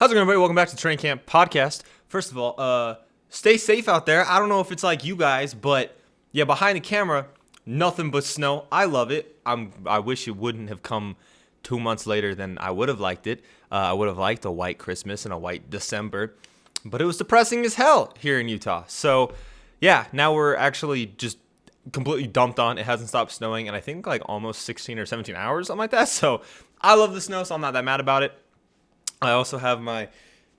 How's it going, everybody? Welcome back to the Training Camp Podcast. First of all, stay safe out there. I don't know if it's like you guys, but yeah, behind the camera, nothing but snow. I love it. I wish it wouldn't have come 2 months later than I would have liked it. I would have liked a white Christmas and a white December, but it was depressing as hell here in Utah. So yeah, now we're actually just completely dumped on. It hasn't stopped snowing, and I think like almost 16 or 17 hours, something like that. So I love the snow, so I'm not that mad about it. I also have my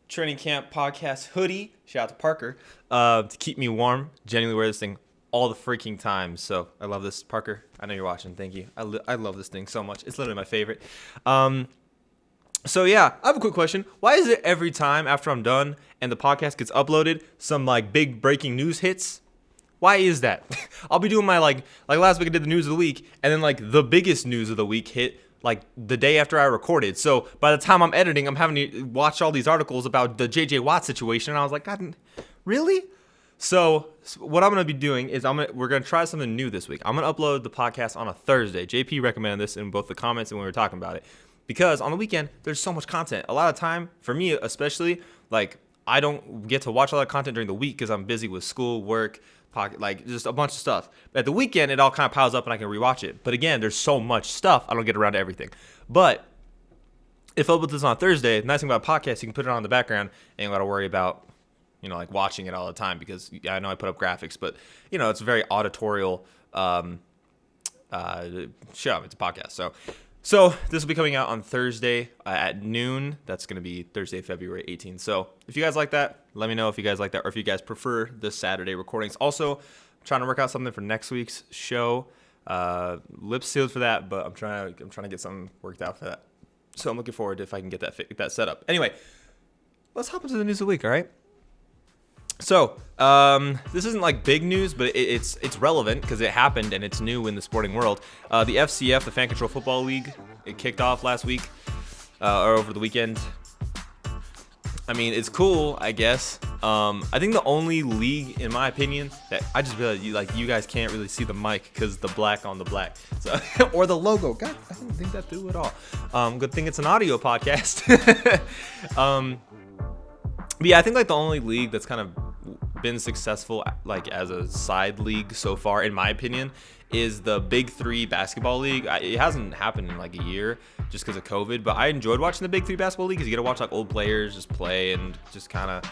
Training Camp Podcast hoodie. Shout out to Parker to keep me warm. Genuinely wear this thing all the freaking time. So I love this. Parker, I know you're watching. Thank you. I love this thing so much. It's literally my favorite. So yeah, I have a quick question. Why is it every time after I'm done and the podcast gets uploaded, some like big breaking news hits? Why is that? I'll be doing my like last week I did the news of the week, and then like the biggest news of the week hit like the day after I recorded. So by the time I'm editing, I'm having to watch all these articles about the JJ Watt situation, and I was like, God, really? So what I'm going to be doing is we're going to try something new this week. I'm going to upload the podcast on a Thursday. JP recommended this in both the comments and when we were talking about it, because on the weekend there's so much content. A lot of time for me, especially, like I don't get to watch a lot of content during the week because I'm busy with school, work, like just a bunch of stuff. But at the weekend, it all kind of piles up and I can rewatch it. But again, there's so much stuff, I don't get around to everything. But if I put this on Thursday, the nice thing about a podcast, you can put it on in the background and you don't got to worry about, like watching it all the time, because I know I put up graphics, but it's a very auditorial show. It's a podcast. So this will be coming out on Thursday at noon. That's going to be Thursday, February 18th. So if you guys like that, let me know if you guys like that, or if you guys prefer the Saturday recordings. Also, I'm trying to work out something for next week's show. Lips sealed for that, but I'm trying to get something worked out for that. So I'm looking forward to if I can get that set up. Anyway, let's hop into the news of the week, all right? So, this isn't like big news, but it's relevant because it happened and it's new in the sporting world. The FCF, the Fan Control Football League, it kicked off last week, or over the weekend. I mean, it's cool, I guess. I think the only league, in my opinion, that I just realized you guys can't really see the mic because the black on the black, so or the logo. God, I didn't think that through at all. Good thing it's an audio podcast. But yeah, I think like the only league that's kind of been successful like as a side league so far, in my opinion, is the Big Three basketball league. It hasn't happened in like a year just because of COVID, but I enjoyed watching the Big Three basketball league because you get to watch like old players just play and just kind of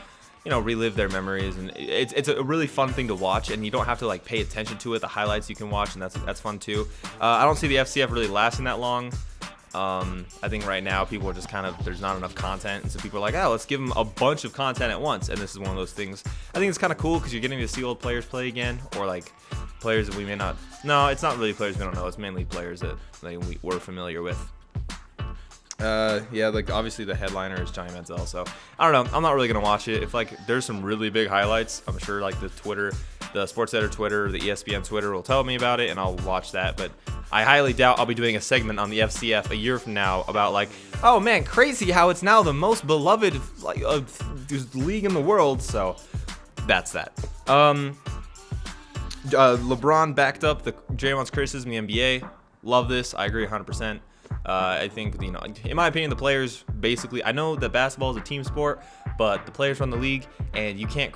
relive their memories, and it's a really fun thing to watch, and you don't have to like pay attention to it. The highlights you can watch, and that's fun too. I don't see the FCF really lasting that long. I think right now people are just there's not enough content, and so people are like, let's give them a bunch of content at once, and this is one of those things. I think it's kind of cool because you're getting to see old players play again, or like players that we may not. No, it's not really players we don't know. It's mainly players that we're familiar with. Yeah, like obviously the headliner is Johnny Manziel, so I don't know. I'm not really gonna watch it. If like there's some really big highlights, I'm sure like the SportsCenter Twitter, the ESPN Twitter will tell me about it, and I'll watch that. But I highly doubt I'll be doing a segment on the FCF a year from now about like, oh man, crazy how it's now the most beloved league in the world. So that's that. LeBron backed up the Draymond's criticism in the NBA. Love this. I agree 100%. I think, in my opinion, the players basically, I know that basketball is a team sport, but the players run the league, and you can't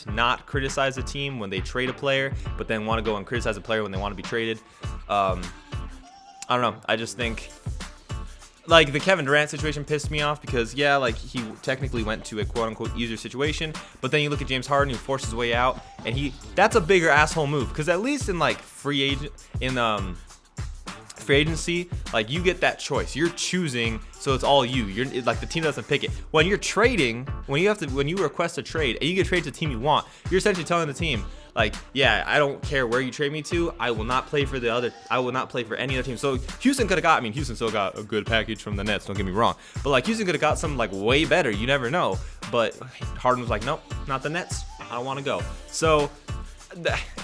not criticize a team when they trade a player, but then want to go and criticize a player when they want to be traded. I don't know. I just think, like, the Kevin Durant situation pissed me off because, yeah, like, he technically went to a quote-unquote easier situation, but then you look at James Harden, who forced his way out, and that's a bigger asshole move, because at least in, like, free agency, like, you get that choice. You're choosing, so it's all you. You're like, the team doesn't pick it. When you're trading, when you request a trade and you get traded to the team you want, you're essentially telling the team, like, yeah, I don't care where you trade me to. I will not play for any other team. So Houston could have Houston still got a good package from the Nets, don't get me wrong. But like, Houston could have got something like way better. You never know. But Harden was like, nope, not the Nets. I don't want to go. So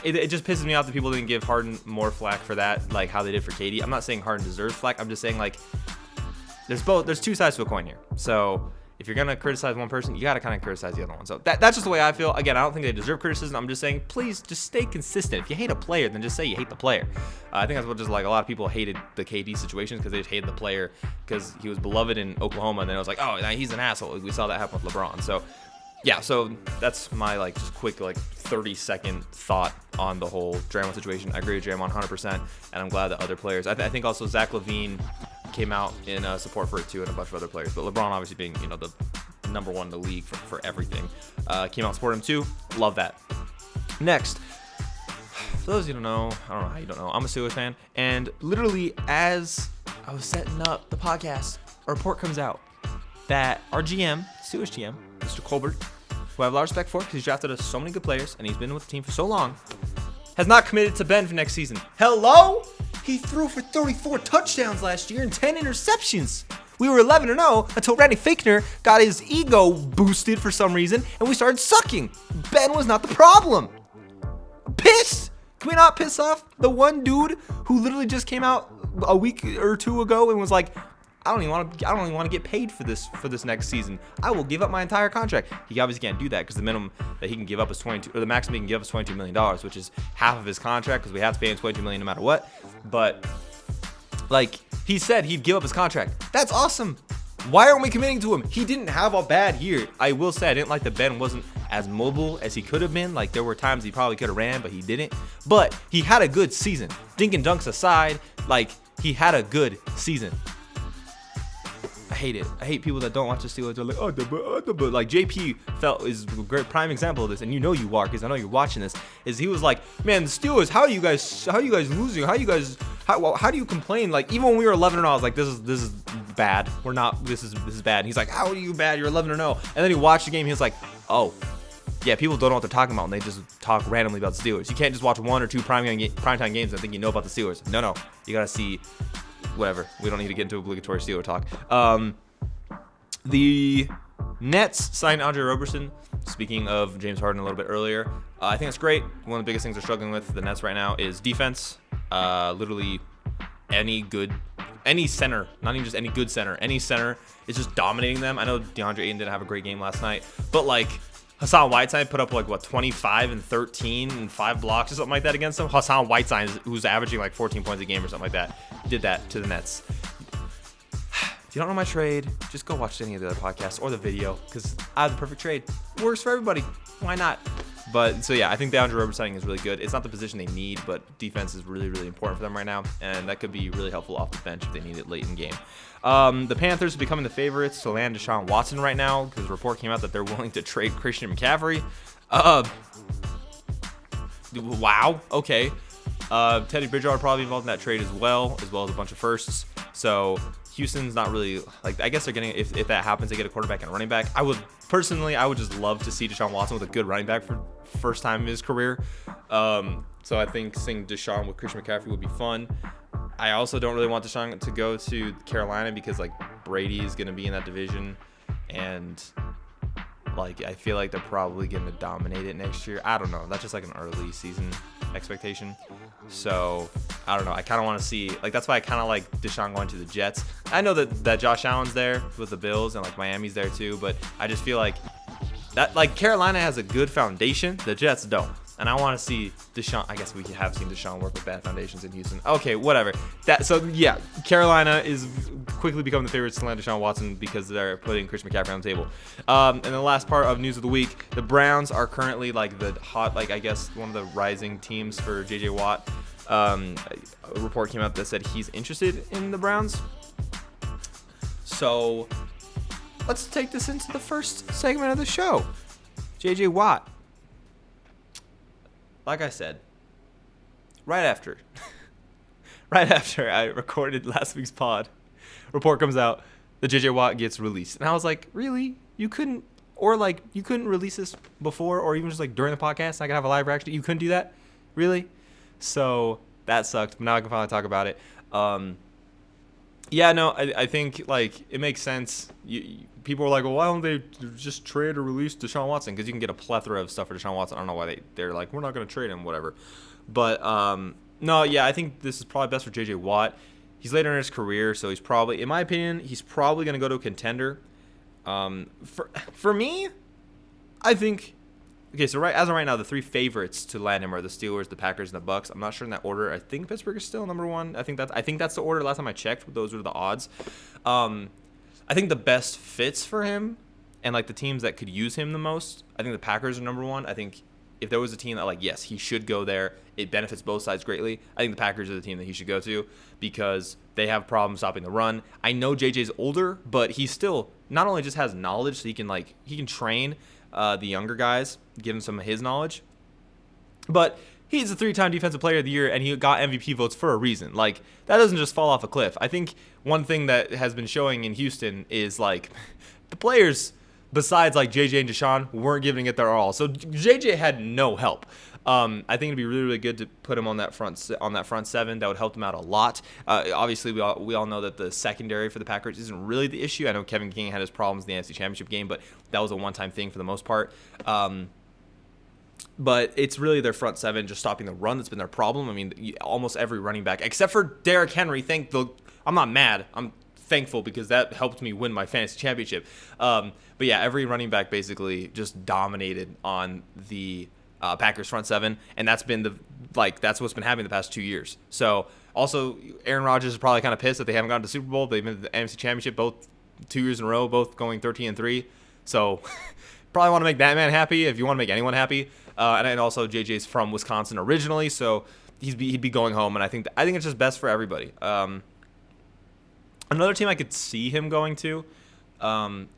it just pisses me off that people didn't give Harden more flack for that, like how they did for KD. I'm not saying Harden deserves flack. I'm just saying, like, there's two sides to a coin here. So if you're gonna criticize one person, you gotta kind of criticize the other one. So that's just the way I feel. Again, I don't think they deserve criticism. I'm just saying, please just stay consistent. If you hate a player, then just say you hate the player. I think that's what just like a lot of people hated the KD situations because they just hated the player because he was beloved in Oklahoma, and then it was like, oh, he's an asshole. We saw that happen with LeBron. So yeah, so that's my like just quick like 30-second thought on the whole Draymond situation. I agree with Draymond 100%, and I'm glad that other players. I think also Zach LaVine came out in support for it too, and a bunch of other players. But LeBron, obviously being the number one in the league for everything, came out and supported him too. Love that. Next, for those of you who don't know, I don't know how you don't know, I'm a Steelers fan, and literally as I was setting up the podcast, a report comes out that our GM, Steelers GM, Mr. Colbert, who I have a lot of respect for because he's drafted us so many good players and he's been with the team for so long, has not committed to Ben for next season. Hello? He threw for 34 touchdowns last year and 10 interceptions. We were 11-0 until Randy Fichtner got his ego boosted for some reason and we started sucking. Ben was not the problem. I'm pissed. Can we not piss off the one dude who literally just came out a week or two ago and was like, I don't even want to get paid for this next season. I will give up my entire contract. He obviously can't do that because the minimum that he can give up is 22, or the maximum he can give up is $22 million, which is half of his contract because we have to pay him $22 million no matter what. But like he said, he'd give up his contract. That's awesome. Why aren't we committing to him? He didn't have a bad year. I will say I didn't like that Ben wasn't as mobile as he could have been. Like there were times he probably could have ran, but he didn't. But he had a good season. Dink and dunks aside, like he had a good season. I hate it. I hate people that don't watch the Steelers. They're like, like JP is a great prime example of this, and you know you are because I know you're watching this. Is he was like, man, the Steelers, how are you guys losing? How do you complain? Like even when we were 11-0, I was like, this is bad. We're not. This is bad. And he's like, how are you bad? You're 11-0. And then he watched the game. He was like, oh, yeah, people don't know what they're talking about, and they just talk randomly about the Steelers. You can't just watch one or two primetime games and think you know about the Steelers. No, you gotta see. Whatever. We don't need to get into obligatory Steeler talk. The Nets signed Andre Roberson. Speaking of James Harden a little bit earlier, I think it's great. One of the biggest things they're struggling with, the Nets right now, is defense. Literally any center, not even just any good center, any center is just dominating them. I know DeAndre Ayton didn't have a great game last night, but like Hassan Whiteside put up like 25 and 13 and 5 blocks or something like that against them. Hassan Whiteside, who's averaging like 14 points a game or something like that, did that to the Nets. If you don't know my trade, just go watch any of the other podcasts or the video because I have the perfect trade. Works for everybody. Why not? But so yeah, I think the Andre Roberson signing is really good. It's not the position they need, but defense is really, really important for them right now, and that could be really helpful off the bench if they need it late in game. The Panthers are becoming the favorites to land Deshaun Watson right now because the report came out that they're willing to trade Christian McCaffrey. Wow. Okay. Teddy Bridgewater probably involved in that trade as well as a bunch of firsts. So Houston's not really like. I guess they're getting if that happens, they get a quarterback and a running back. I would just love to see Deshaun Watson with a good running back for first time in his career. So I think seeing Deshaun with Christian McCaffrey would be fun. I also don't really want Deshaun to go to Carolina because like Brady is going to be in that division, and like I feel like they're probably going to dominate it next year. I don't know. That's just like an early season expectation. So I don't know. I kind of want to see like that's why I kind of like Deshaun going to the Jets. I know that Josh Allen's there with the Bills and like Miami's there too, but I just feel like that like Carolina has a good foundation. The Jets don't. And I want to see Deshaun. I guess we have seen Deshaun work with bad foundations in Houston. Okay, whatever. So yeah, Carolina is quickly becoming the favorites to land Deshaun Watson because they're putting Christian McCaffrey on the table. And the last part of news of the week, the Browns are currently like the hot, like I guess one of the rising teams for JJ Watt. A report came out that said he's interested in the Browns. So let's take this into the first segment of the show. JJ Watt. Like I said, right after I recorded last week's pod, report comes out that JJ Watt gets released. And I was like, really? You couldn't release this before or even just like during the podcast? I could have a live reaction. You couldn't do that? Really? So that sucked. But now I can finally talk about it. Yeah, no, I think like it makes sense. People are like, well, why don't they just trade or release Deshaun Watson? Because you can get a plethora of stuff for Deshaun Watson. I don't know why they're like, we're not going to trade him, whatever. But no, yeah, I think this is probably best for JJ Watt. He's later in his career, so he's probably, in my opinion, he's probably going to go to a contender. For me, I think. Okay, so as of right now, the three favorites to land him are the Steelers, the Packers, and the Bucks. I'm not sure in that order. I think Pittsburgh is still number one. I think that's the order. Last time I checked, those were the odds. I think the best fits for him, and like the teams that could use him the most, I think the Packers are number one. I think if there was a team that yes, he should go there, it benefits both sides greatly. I think the Packers are the team that he should go to because they have problems stopping the run. I know JJ's older, but he still not only just has knowledge, so he can train the younger guys, give him some of his knowledge. But he's a 3-time Defensive Player of the Year, and he got MVP votes for a reason. Like, that doesn't just fall off a cliff. I think one thing that has been showing in Houston is, the players, besides, JJ and Deshaun, weren't giving it their all. So JJ had no help. I think it'd be really, really good to put him on that front seven. That would help them out a lot. Obviously, we all know that the secondary for the Packers isn't really the issue. I know Kevin King had his problems in the NFC Championship game, but that was a one-time thing for the most part. But it's really their front seven just stopping the run that's been their problem. I mean, almost every running back, except for Derrick Henry, I'm not mad. I'm thankful because that helped me win my fantasy championship. But yeah, every running back basically just dominated on the Packers front seven, and that's been that's what's been happening the past 2 years. So also, Aaron Rodgers is probably kind of pissed that they haven't gotten to the Super Bowl. They've been to the NFC Championship both 2 years in a row, both going 13-3. So probably want to make that man happy if you want to make anyone happy. And also JJ's from Wisconsin originally, so he'd be going home, and I think it's just best for everybody. Another team I could see him going to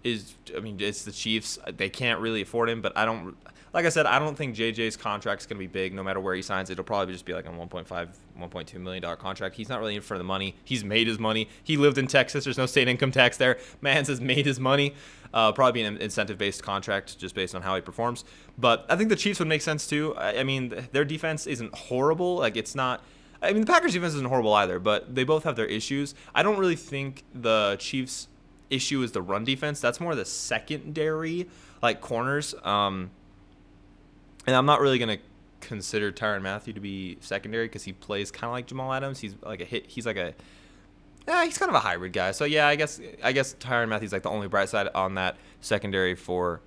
it's the Chiefs. They can't really afford him, but I don't think JJ's contract's going to be big no matter where he signs. It'll probably just be like a $1.5, $1.2 million contract. He's not really in for the money. He's made his money. He lived in Texas. There's no state income tax there. Man has made his money. Probably be an incentive-based contract just based on how he performs. But I think the Chiefs would make sense too. I mean, their defense isn't horrible. It's not. I mean, the Packers' defense isn't horrible either, but they both have their issues. I don't really think the Chiefs' issue is the run defense. That's more the secondary, corners. And I'm not really going to consider Tyrann Mathieu to be secondary because he plays kind of like Jamal Adams. He's he's kind of a hybrid guy. So yeah, I guess Tyrann Mathieu's the only bright side on that secondary for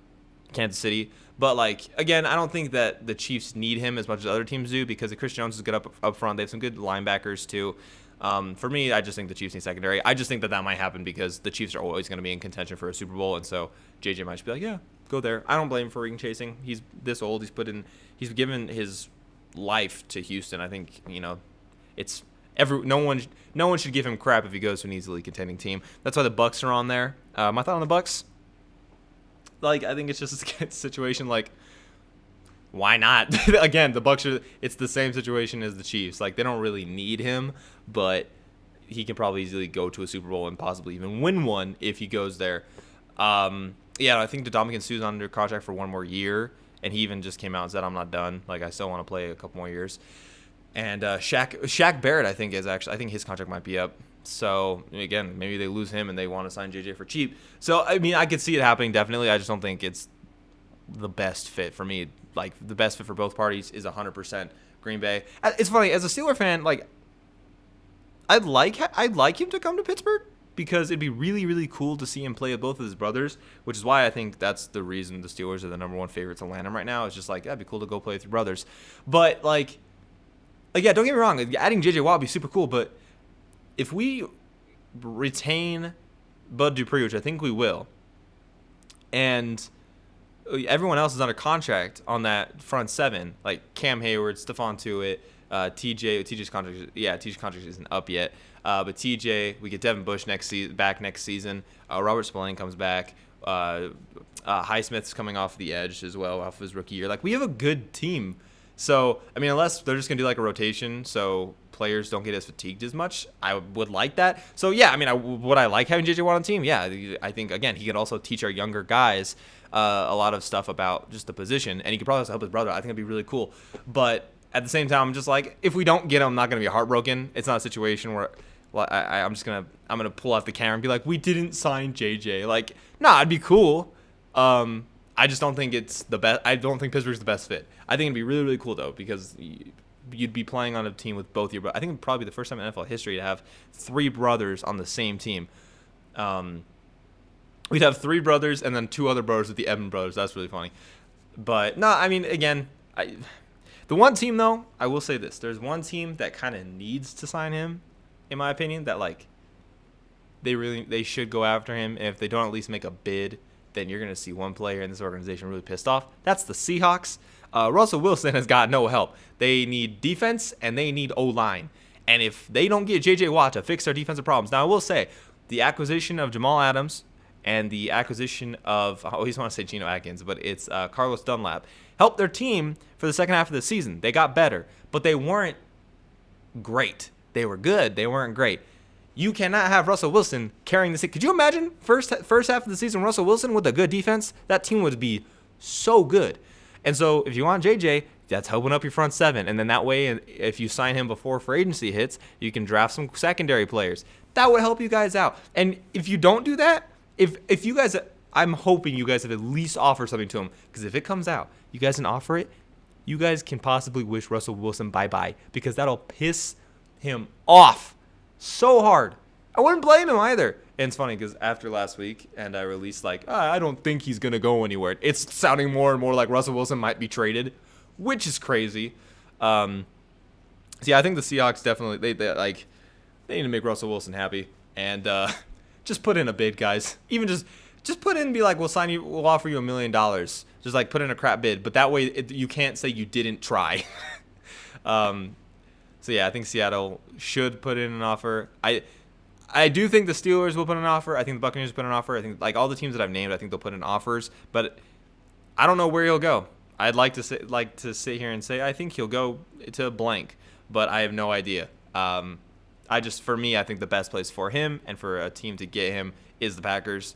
Kansas City. But again, I don't think that the Chiefs need him as much as other teams do because Chris Jones is good up front. They have some good linebackers too. For me, I just think the Chiefs need secondary. I just think that might happen because the Chiefs are always going to be in contention for a Super Bowl, and so JJ might just be like, yeah, go there. I don't blame him for ring chasing. He's this old. He's given his life to Houston. I think it's no one should give him crap if he goes to an easily contending team. That's why the Bucks are on there. My thought on the Bucks, I think it's just a situation why not? Again, the Bucks it's the same situation as the Chiefs. They don't really need him, but he can probably easily go to a Super Bowl and possibly even win one if he goes there. Yeah, I think Ndamukong Suh's under contract for one more year, and he even just came out and said, I'm not done. I still want to play a couple more years. And Shaq Barrett, I think his contract might be up. So, again, maybe they lose him and they want to sign JJ for cheap. So, I mean, I could see it happening, definitely. I just don't think it's the best fit for me. The best fit for both parties is 100% Green Bay. It's funny, as a Steeler fan, I'd like him to come to Pittsburgh because it'd be really, really cool to see him play with both of his brothers, which is why I think that's the reason the Steelers are the number one favorite to land him right now. It's just that'd be cool to go play with your brothers. But, yeah, don't get me wrong. Adding J.J. Watt would be super cool, but if we retain Bud Dupree, which I think we will, and everyone else is under contract on that front seven, Cam Hayward, Stephon Tuitt, TJ's contract isn't up yet. But TJ, we get Devin Bush back next season. Robert Spillane comes back. Highsmith's coming off the edge as well, off his rookie year. We have a good team. So, I mean, unless they're just going to do a rotation so players don't get as fatigued as much, I would like that. So, yeah, I mean, would I like having J.J. Watt on the team? Yeah, I think, again, he could also teach our younger guys a lot of stuff about just the position, and he could probably also help his brother. I think it'd be really cool. But at the same time, I'm just if we don't get him, I'm not going to be heartbroken. It's not a situation where I'm going to pull out the camera and be like, we didn't sign JJ. Nah, it'd be cool. I just don't think it's the best. I don't think Pittsburgh's the best fit. I think it'd be really, really cool, though, because you'd be playing on a team with both your brothers. I think it'd probably be the first time in NFL history to have three brothers on the same team. we'd have 3 brothers and then 2 other brothers with the Evan brothers. That's really funny. But no, I mean, again, the one team though, I will say this: there's one team that kind of needs to sign him, in my opinion. That like they should go after him. And if they don't at least make a bid, then you're gonna see one player in this organization really pissed off. That's the Seahawks. Russell Wilson has got no help. They need defense and they need O-line. And if they don't get J.J. Watt to fix their defensive problems, now I will say the acquisition of Jamal Adams and the acquisition of, I always want to say Geno Atkins, but it's Carlos Dunlap, helped their team for the second half of the season. They got better, but they weren't great. They were good. They weren't great. You cannot have Russell Wilson carrying the season. Could you imagine first half of the season, Russell Wilson with a good defense? That team would be so good. And so if you want JJ, that's helping up your front 7. And then that way, if you sign him before free agency hits, you can draft some secondary players. That would help you guys out. And if you don't do that, if you guys, I'm hoping you guys have at least offered something to him. Because if it comes out, you guys can offer it, you guys can possibly wish Russell Wilson bye-bye. Because that'll piss him off so hard. I wouldn't blame him either. And it's funny because after last week and I released I don't think he's going to go anywhere. It's sounding more and more like Russell Wilson might be traded, which is crazy. So yeah, I think the Seahawks definitely, they need to make Russell Wilson happy. And just put in a bid, guys. Even just put in and be like, we'll offer you $1 million. Just like put in a crap bid. But that way you can't say you didn't try. So yeah, I think Seattle should put in an offer. I do think the Steelers will put an offer. I think the Buccaneers will put an offer. I think like all the teams that I've named, I think they'll put in offers. But I don't know where he'll go. I'd like to sit here and say I think he'll go to blank, but I have no idea. For me, I think the best place for him and for a team to get him is the Packers.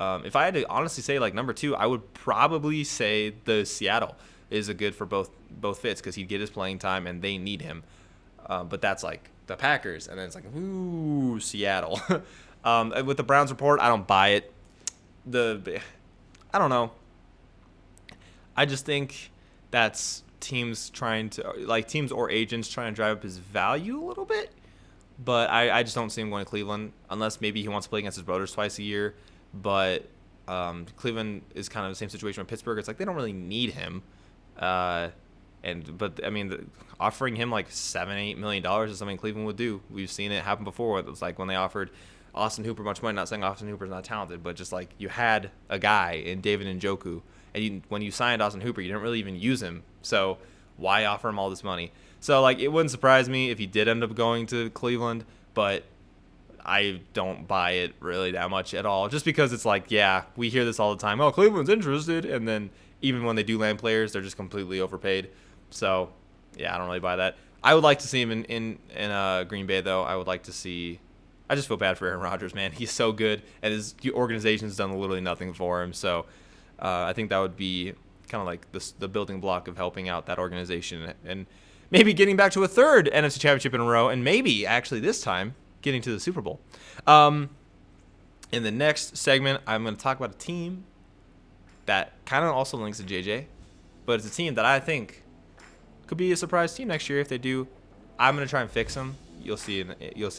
If I had to honestly say like number 2, I would probably say the Seattle is a good for both fits because he'd get his playing time and they need him. But that's like the Packers, and then it's like, ooh, Seattle. With the Browns report, I don't buy it. I don't know. I just think that's teams or agents trying to drive up his value a little bit. But I just don't see him going to Cleveland unless maybe he wants to play against his brothers twice a year. But Cleveland is kind of the same situation with Pittsburgh. It's like they don't really need him. But I mean, offering him like $7-8 million is something Cleveland would do. We've seen it happen before. It was like when they offered Austin Hooper much money. Not saying Austin Hooper's not talented, but just like you had a guy in David Njoku, and when you signed Austin Hooper, you didn't really even use him. So why offer him all this money? So like it wouldn't surprise me if he did end up going to Cleveland, but I don't buy it really that much at all. Just because it's like, yeah, we hear this all the time. Oh, Cleveland's interested, and then even when they do land players, they're just completely overpaid. So, yeah, I don't really buy that. I would like to see him in Green Bay, though. I would like to see – I just feel bad for Aaron Rodgers, man. He's so good, and his organization's done literally nothing for him. So, I think that would be kind of like the building block of helping out that organization and maybe getting back to a third NFC Championship in a row and maybe actually this time getting to the Super Bowl. In the next segment, I'm going to talk about a team that kind of also links to JJ, but it's a team that I think – could be a surprise team next year if they do. I'm gonna try and fix them. You'll see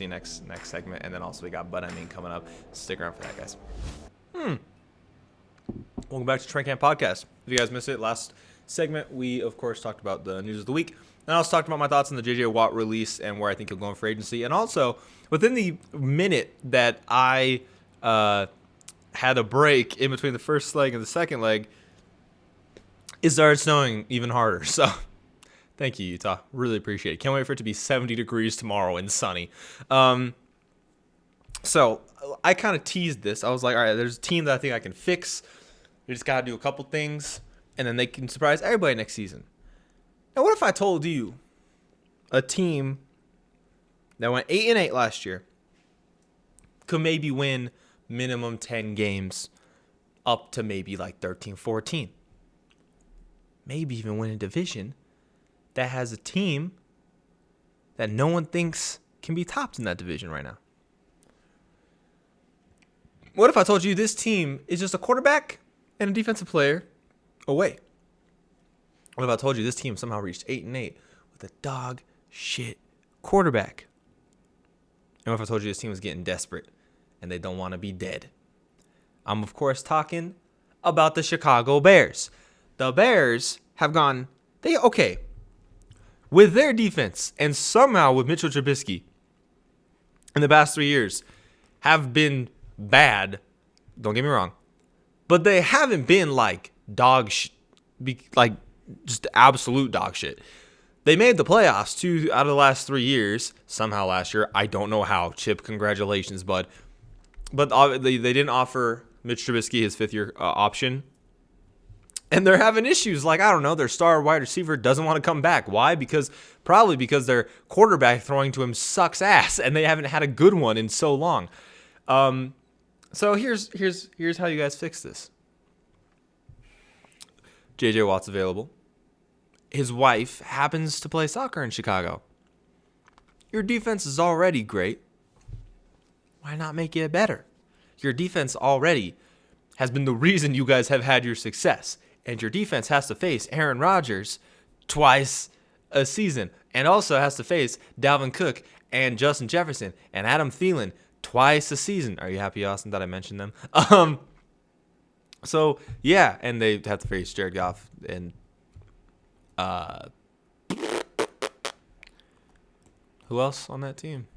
next segment, and then also we got Bud Ending coming up. Stick around for that, guys. Welcome back to Train Camp Podcast. If you guys missed it, last segment we of course talked about the news of the week, and I also talked about my thoughts on the JJ Watt release and where I think he'll go in free agency, and also within the minute that I had a break in between the first leg and the second leg, it started snowing even harder. So. Thank you, Utah. Really appreciate it. Can't wait for it to be 70 degrees tomorrow and sunny. So I kind of teased this. I was like, all right, there's a team that I think I can fix. We just got to do a couple things, and then they can surprise everybody next season. Now, what if I told you a team that went 8-8 last year could maybe win minimum 10 games up to maybe like 13-14? Maybe even win a division that has a team that no one thinks can be topped in that division right now. What if I told you this team is just a quarterback and a defensive player away? What if I told you this team somehow reached 8-8 with a dog shit quarterback? And what if I told you this team was getting desperate and they don't want to be dead? I'm, of course, talking about the Chicago Bears. The Bears have gone, with their defense and somehow with Mitchell Trubisky in the past 3 years have been bad. Don't get me wrong. But they haven't been like just absolute dog shit. They made the playoffs 2 out of the last 3 years. Somehow last year. I don't know how. Chip, congratulations, bud. But they didn't offer Mitch Trubisky his fifth-year option. And they're having issues. Like, I don't know, their star wide receiver doesn't want to come back. Why? Probably because their quarterback throwing to him sucks ass. And they haven't had a good one in so long. So here's how you guys fix this. J.J. Watt's available. His wife happens to play soccer in Chicago. Your defense is already great. Why not make it better? Your defense already has been the reason you guys have had your success. And your defense has to face Aaron Rodgers twice a season. And also has to face Dalvin Cook and Justin Jefferson and Adam Thielen twice a season. Are you happy, Austin, that I mentioned them? So, yeah. And they have to face Jared Goff and who else on that team?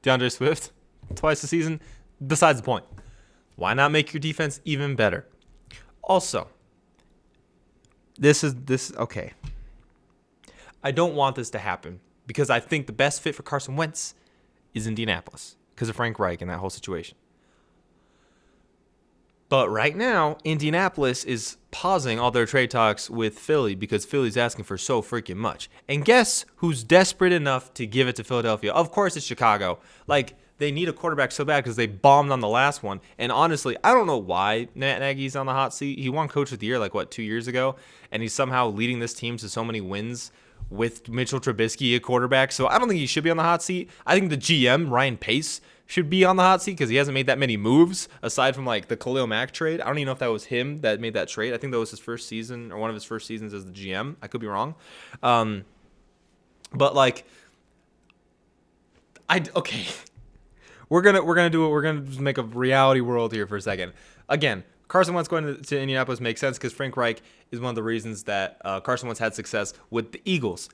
DeAndre Swift twice a season. Besides the point. Why not make your defense even better? Also, this is okay. I don't want this to happen because I think the best fit for Carson Wentz is Indianapolis because of Frank Reich and that whole situation. But right now, Indianapolis is pausing all their trade talks with Philly because Philly's asking for so freaking much. And guess who's desperate enough to give it to Philadelphia? Of course, it's Chicago. Like, they need a quarterback so bad because they bombed on the last one. And honestly, I don't know why Matt Nagy's on the hot seat. He won Coach of the Year 2 years ago, and he's somehow leading this team to so many wins with Mitchell Trubisky at quarterback. So I don't think he should be on the hot seat. I think the GM, Ryan Pace, should be on the hot seat because he hasn't made that many moves aside from the Khalil Mack trade. I don't even know if that was him that made that trade. I think that was his first season or one of his first seasons as the GM. I could be wrong. But okay. We're gonna do it. We're gonna just make a reality world here for a second. Again, Carson Wentz going to Indianapolis makes sense because Frank Reich is one of the reasons that Carson Wentz had success with the Eagles.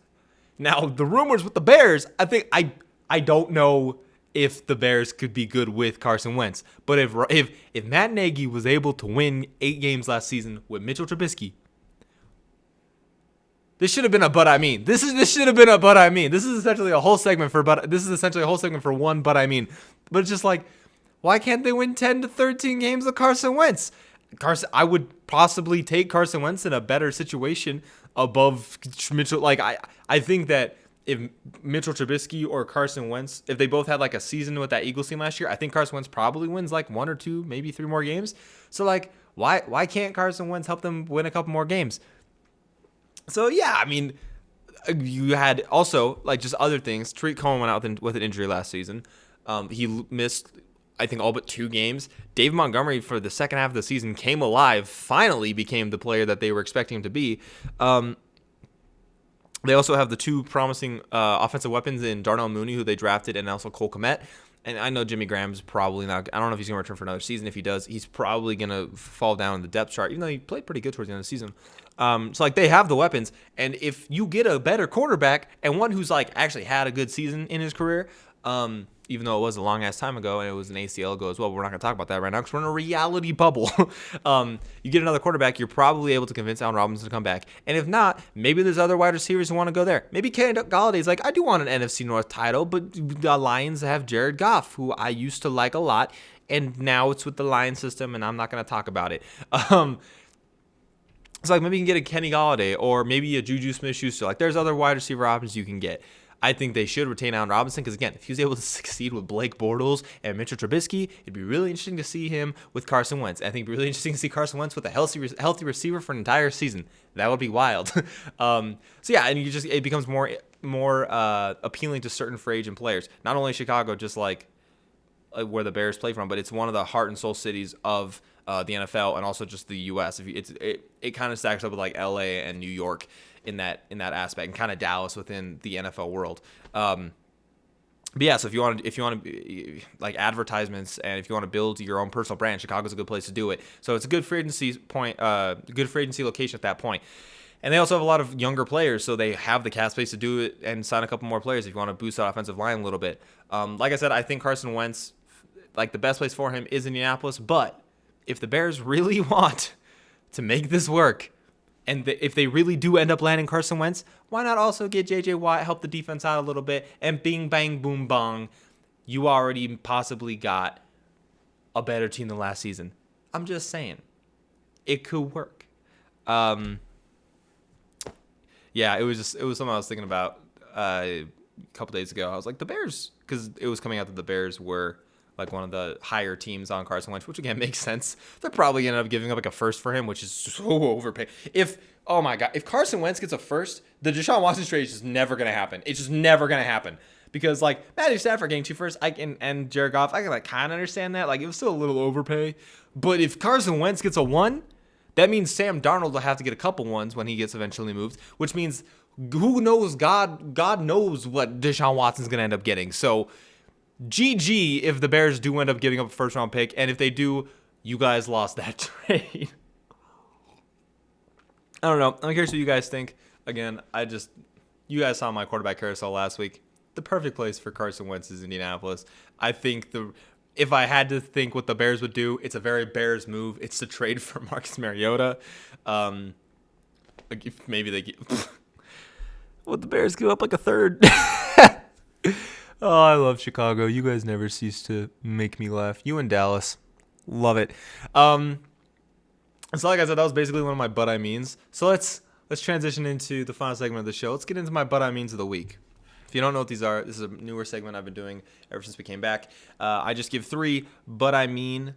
Now the rumors with the Bears, I don't know if the Bears could be good with Carson Wentz, but if Matt Nagy was able to win 8 games last season with Mitchell Trubisky. This should have been a but I mean. This should have been a but I mean. This is essentially a whole segment for one but I mean. But it's just why can't they win 10 to 13 games with Carson Wentz? I would possibly take Carson Wentz in a better situation above Mitchell. I think that if Mitchell Trubisky or Carson Wentz, if they both had a season with that Eagles team last year, I think Carson Wentz probably wins 1 or 2, maybe 3 more games. So why can't Carson Wentz help them win a couple more games? So, yeah, I mean, you had also, just other things. Tariq Cohen went out with an injury last season. He missed, I think, all but 2 games. Dave Montgomery, for the second half of the season, came alive, finally became the player that they were expecting him to be. They also have the 2 promising offensive weapons in Darnell Mooney, who they drafted, and also Cole Kmet. And I know Jimmy Graham's probably not – I don't know if he's going to return for another season. If he does, he's probably going to fall down in the depth chart, even though he played pretty good towards the end of the season. So they have the weapons. And if you get a better quarterback and one who's actually had a good season in his career, even though it was a long-ass time ago and it was an ACL go as well, but we're not going to talk about that right now because we're in a reality bubble. You get another quarterback, you're probably able to convince Allen Robinson to come back. And if not, maybe there's other wide receivers who want to go there. Maybe Kenny Galladay's I do want an NFC North title, but the Lions have Jared Goff, who I used to like a lot, and now it's with the Lions system, and I'm not going to talk about it. So maybe you can get a Kenny Galladay or maybe a Juju Smith-Schuster. There's other wide receiver options you can get. I think they should retain Allen Robinson because, again, if he was able to succeed with Blake Bortles and Mitchell Trubisky, it'd be really interesting to see him with Carson Wentz. I think it'd be really interesting to see Carson Wentz with a healthy receiver for an entire season. That would be wild. So, yeah, and it becomes more appealing to certain free agent players. Not only Chicago, just where the Bears play from, but it's one of the heart and soul cities of the NFL and also just the U.S. It kind of stacks up with L.A. and New York in that aspect, and kind of Dallas within the NFL world. But yeah, so if you want to be like advertisements, and if you want to build your own personal brand, Chicago's a good place to do it. So it's a good free agency point, good free agency location at that point. And they also have a lot of younger players, so they have the cap space to do it and sign a couple more players if you want to boost that offensive line a little bit. Like I said, I think Carson Wentz, like the best place for him is Indianapolis. But if the Bears really want to make this work, and if they really do end up landing Carson Wentz, why not also get J.J. Watt, help the defense out a little bit, and bing, bang, boom, bong, you already possibly got a better team than last season. I'm just saying. It could work. Yeah, it was something I was thinking about a couple days ago. I was like, the Bears, because it was coming out that the Bears were like one of the higher teams on Carson Wentz, which again makes sense. They're probably gonna end up giving up like a first for him, which is so overpaid. Oh my God, if Carson Wentz gets a first, the Deshaun Watson trade is just never gonna happen. It's just never gonna happen. Because like Matthew Stafford getting 2 firsts, and Jared Goff, I can like kind of understand that. Like it was still a little overpay. But if Carson Wentz gets a 1, that means Sam Darnold will have to get a couple 1s when he gets eventually moved, which means who knows, God knows what Deshaun Watson's gonna end up getting. So GG if the Bears do end up giving up a first round pick, and if they do, you guys lost that trade. I don't know. I'm curious what you guys think. Again, you guys saw my quarterback carousel last week. The perfect place for Carson Wentz is Indianapolis. I think if I had to think what the Bears would do, it's a very Bears move. It's to trade for Marcus Mariota. Maybe they get. Would the Bears give up like a third? Oh, I love Chicago. You guys never cease to make me laugh. You and Dallas. Love it. So like I said, that was basically one of my but I means. So let's transition into the final segment of the show. Let's get into my but I means of the week. If you don't know what these are, this is a newer segment I've been doing ever since we came back. I just give 3 but I mean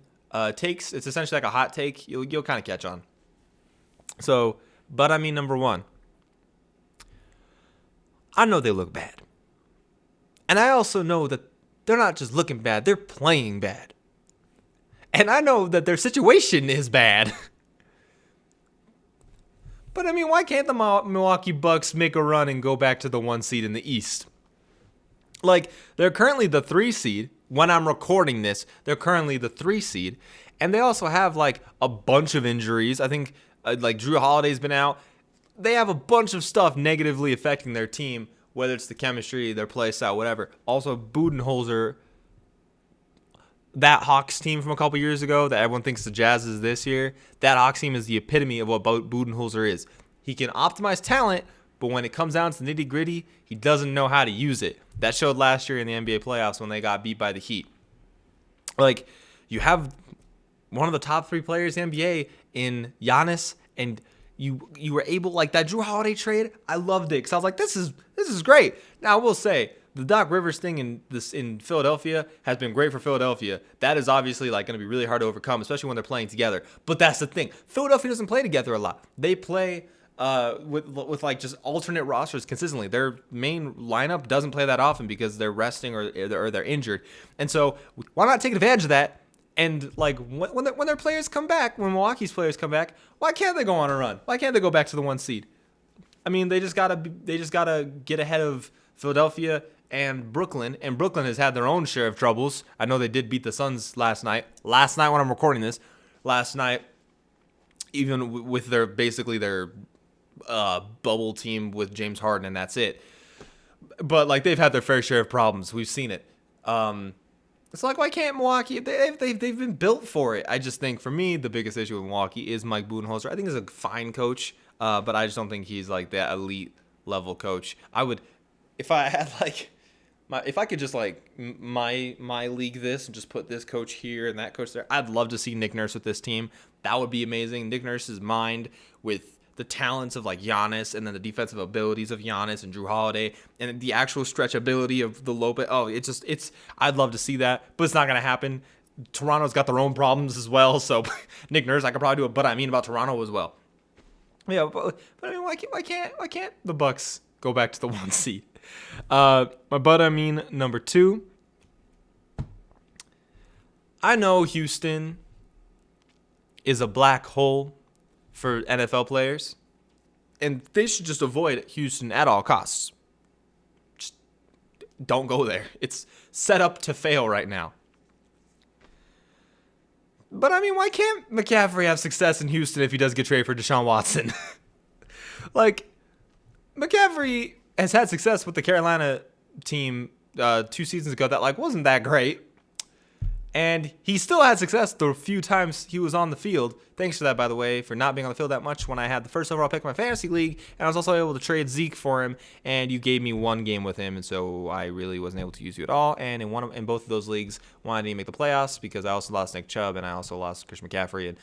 takes. It's essentially like a hot take. You'll kind of catch on. So, but I mean number 1. I know they look bad. And I also know that they're not just looking bad, they're playing bad. And I know that their situation is bad. But I mean, why can't the Milwaukee Bucks make a run and go back to the 1 seed in the East? Like, they're currently the 3 seed. When I'm recording this, they're currently the 3 seed. And they also have, like, a bunch of injuries. I think, like, Drew Holiday's been out. They have a bunch of stuff negatively affecting their team, whether it's the chemistry, their play style, whatever. Also, Budenholzer, that Hawks team from a couple years ago that everyone thinks the Jazz is this year, that Hawks team is the epitome of what Budenholzer is. He can optimize talent, but when it comes down to the nitty-gritty, he doesn't know how to use it. That showed last year in the NBA playoffs when they got beat by the Heat. Like, you have one of the top 3 players in the NBA in Giannis, and you were able, like that Drew Holiday trade, I loved it because I was like, this is great. Now I will say the Doc Rivers thing in Philadelphia has been great for Philadelphia. That is obviously like going to be really hard to overcome, especially when they're playing together. But that's the thing. Philadelphia doesn't play together a lot. They play with like just alternate rosters consistently. Their main lineup doesn't play that often because they're resting or they're injured. And so why not take advantage of that? And like when their players come back, when Milwaukee's players come back, why can't they go on a run? Why can't they go back to the 1 seed? I mean, they just gotta get ahead of Philadelphia and Brooklyn has had their own share of troubles. I know they did beat the Suns last night. Last night when I'm recording this, even with their bubble team with James Harden, and that's it. But like they've had their fair share of problems. We've seen it. It's like, why can't Milwaukee? They've been built for it. I just think, for me, the biggest issue with Milwaukee is Mike Budenholzer. I think he's a fine coach, but I just don't think he's like that elite level coach. I would, if I had like, if I could just like my league this and just put this coach here and that coach there, I'd love to see Nick Nurse with this team. That would be amazing. Nick Nurse's mind with the talents of like Giannis and then the defensive abilities of Giannis and Drew Holiday and the actual stretchability of the Lopez. Oh, I'd love to see that, but it's not going to happen. Toronto's got their own problems as well. So Nick Nurse, I could probably do a but I mean about Toronto as well. Yeah. But I mean, why can't the Bucks go back to the 1 seed? My but I mean number 2. I know Houston is a black hole for NFL players, and they should just avoid Houston at all costs. Just don't go there. It's set up to fail right now. But, I mean, why can't McCaffrey have success in Houston if he does get traded for Deshaun Watson? Like, McCaffrey has had success with the Carolina team 2 seasons ago that, like, wasn't that great. And he still had success the few times he was on the field. Thanks for that, by the way, for not being on the field that much when I had the first overall pick in my fantasy league. And I was also able to trade Zeke for him, and you gave me 1 game with him, and so I really wasn't able to use you at all. And in both of those leagues, I didn't make the playoffs because I also lost Nick Chubb, and I also lost Christian McCaffrey and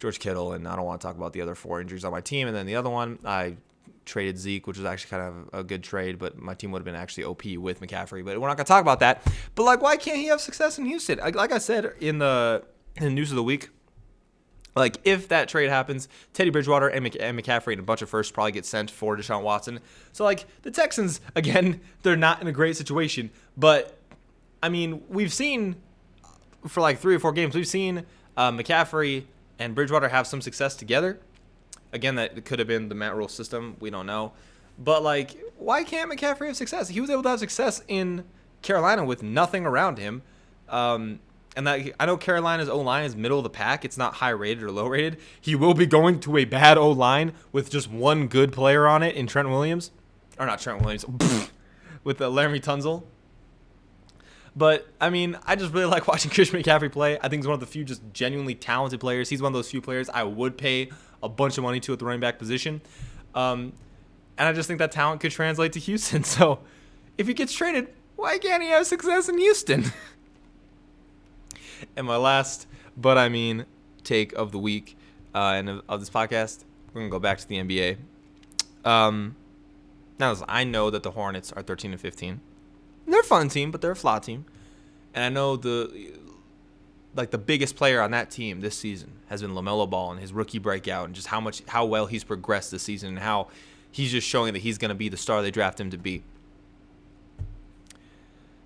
George Kittle, and I don't want to talk about the other 4 injuries on my team. And then the other one, I traded Zeke, which was actually kind of a good trade, but my team would have been actually OP with McCaffrey. But we're not going to talk about that. But, like, why can't he have success in Houston? Like I said in the news of the week, like, if that trade happens, Teddy Bridgewater and McCaffrey and a bunch of firsts probably get sent for Deshaun Watson. So, like, the Texans, again, they're not in a great situation. But, I mean, we've seen for, like, 3 or 4 games, we've seen McCaffrey and Bridgewater have some success together. Again, that could have been the Matt Rule system. We don't know. But, like, why can't McCaffrey have success? He was able to have success in Carolina with nothing around him. And that I know Carolina's O-line is middle of the pack. It's not high-rated or low-rated. He will be going to a bad O-line with just one good player on it in Trent Williams. Or not Trent Williams. With Laramie Tunsil. But, I mean, I just really like watching Christian McCaffrey play. I think he's one of the few just genuinely talented players. He's one of those few players I would pay a bunch of money to at the running back position. And I just think that talent could translate to Houston. So if he gets traded, why can't he have success in Houston? And my last, but I mean, take of the week and of this podcast, we're going to go back to the NBA. Now, I know that the Hornets are 13-15. They're a fun team, but they're a flawed team. And I know the biggest player on that team this season has been LaMelo Ball and his rookie breakout and just how well he's progressed this season and how he's just showing that he's going to be the star they draft him to be.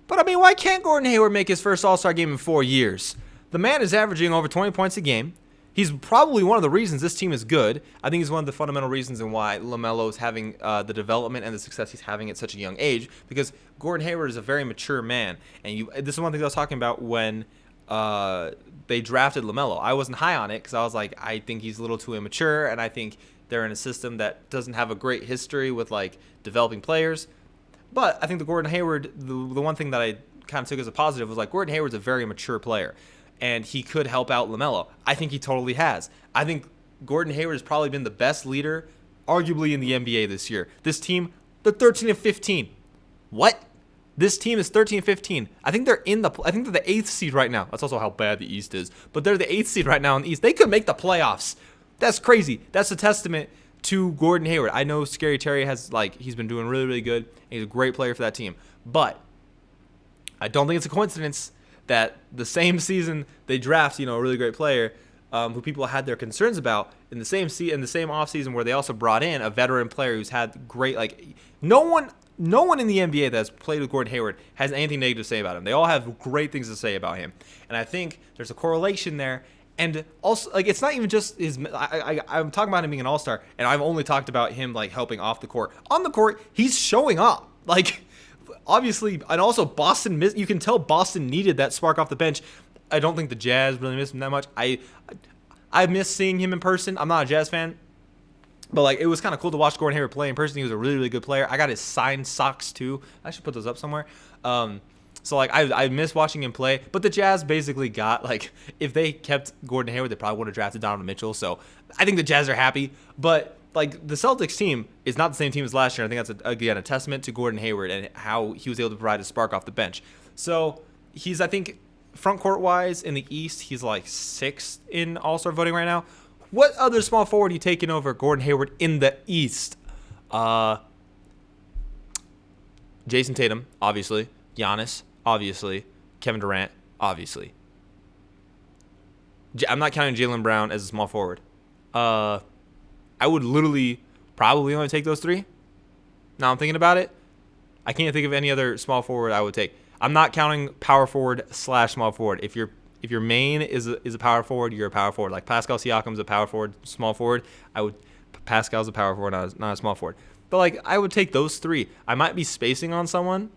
But, I mean, why can't Gordon Hayward make his first All-Star game in 4 years? The man is averaging over 20 points a game. He's probably one of the reasons this team is good. I think he's one of the fundamental reasons in why LaMelo is having the development and the success he's having at such a young age, because Gordon Hayward is a very mature man. And this is one thing I was talking about when they drafted LaMelo. I wasn't high on it because I was like, I think he's a little too immature, and I think they're in a system that doesn't have a great history with, like, developing players. But I think the Gordon Hayward, the one thing that I kind of took as a positive was, like, Gordon Hayward's a very mature player, and he could help out LaMelo. I think he totally has. I think Gordon Hayward has probably been the best leader, arguably, in the NBA this year. This team, they're 13-15. What? This team is 13-15. I think they're the 8th seed right now. That's also how bad the East is. But they're the 8th seed right now in the East. They could make the playoffs. That's crazy. That's a testament to Gordon Hayward. I know Scary Terry he's been doing really, really good. And he's a great player for that team. But I don't think it's a coincidence that the same season they draft, a really great player who people had their concerns about in the same offseason where they also brought in a veteran player who's had great, no one in the NBA that's played with Gordon Hayward has anything negative to say about him. They all have great things to say about him. And I think there's a correlation there. And also, it's not even just his. I'm talking about him being an all-star, and I've only talked about him, helping off the court. On the court, he's showing up. Obviously, and also Boston, you can tell Boston needed that spark off the bench. I don't think the Jazz really miss him that much. I miss seeing him in person. I'm not a Jazz fan. But, it was kind of cool to watch Gordon Hayward play in person. He was a really, really good player. I got his signed socks, too. I should put those up somewhere. So, I miss watching him play. But the Jazz basically got, if they kept Gordon Hayward, they probably would have drafted Donovan Mitchell. So, I think the Jazz are happy. But, the Celtics team is not the same team as last year. I think that's, again, a testament to Gordon Hayward and how he was able to provide a spark off the bench. So, he's, I think, front court-wise in the East, he's, 6th in All-Star voting right now. What other small forward are you taking over Gordon Hayward in the East? Jason Tatum, obviously. Giannis, obviously. Kevin Durant, obviously. I'm not counting Jaylen Brown as a small forward. I would literally probably only take those 3. Now I'm thinking about it. I can't think of any other small forward I would take. I'm not counting power forward / small forward. If your main is a power forward, you're a power forward. Like Pascal Siakam's a power forward, small forward. Pascal's a power forward, not a small forward. But I would take those 3. I might be spacing on someone,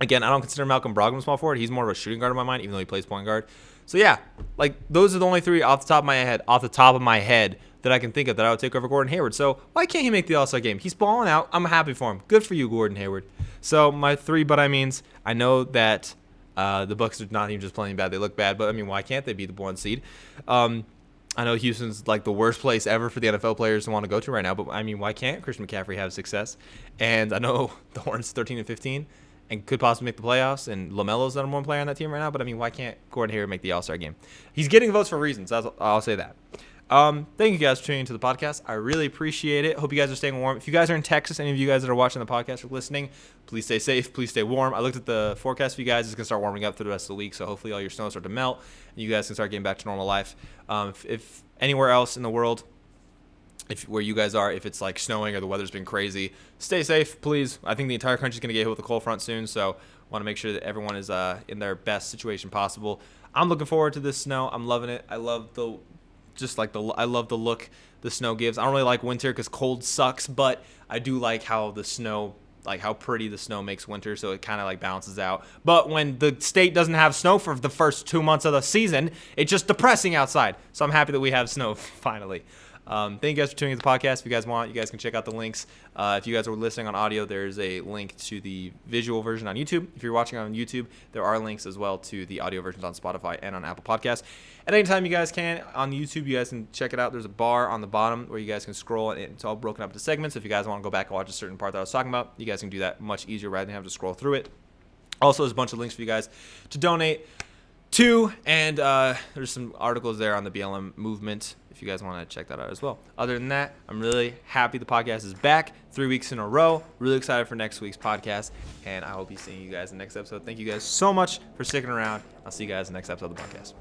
Again, I don't consider Malcolm Brogdon a small forward. He's more of a shooting guard in my mind, even though he plays point guard. So yeah, like those are the only three off the top of my head that I can think of that I would take over Gordon Hayward. So why can't he make the All-Star game? He's balling out. I'm happy for him. Good for you, Gordon Hayward. So my three but I means, I know that the Bucks are not even just playing bad. They look bad, but I mean, why can't they be the 1 seed? I know Houston's like the worst place ever for the NFL players to want to go to right now, but I mean, why can't Christian McCaffrey have success? And I know the Hornets 13-15 and could possibly make the playoffs, and LaMelo's the number one player on that team right now, but I mean, why can't Gordon Hayward make the All-Star game? He's getting votes for reasons. I'll say that. Thank you guys for tuning into the podcast. I really appreciate it. Hope you guys are staying warm. If you guys are in Texas, any of you guys that are watching the podcast or listening, please stay safe. Please stay warm. I looked at the forecast for you guys. It's going to start warming up through the rest of the week, so hopefully all your snow start to melt and you guys can start getting back to normal life. If anywhere else in the world, where you guys are, if it's like snowing or the weather's been crazy, stay safe, please. I think the entire country's going to get hit with a cold front soon, so I want to make sure that everyone is in their best situation possible. I'm looking forward to this snow. I'm loving it. I love the look the snow gives. I don't really like winter because cold sucks, but I do like how the snow, like how pretty the snow makes winter, so it kind of like balances out. But when the state doesn't have snow for the first 2 months of the season, it's just depressing outside. So I'm happy that we have snow finally. Thank you guys for tuning into the podcast. If you guys want, you guys can check out the links. If you guys are listening on audio, there's a link to the visual version on YouTube. If you're watching on YouTube, there are links as well to the audio versions on Spotify and on Apple Podcasts. At any time you guys can, on YouTube, you guys can check it out. There's a bar on the bottom where you guys can scroll, and it's all broken up into segments. If you guys want to go back and watch a certain part that I was talking about, you guys can do that much easier rather than have to scroll through it. Also, there's a bunch of links for you guys to donate to, and there's some articles there on the BLM movement if you guys want to check that out as well. Other than that, I'm really happy the podcast is back 3 weeks in a row. Really excited for next week's podcast, and I will be seeing you guys in the next episode. Thank you guys so much for sticking around. I'll see you guys in the next episode of the podcast.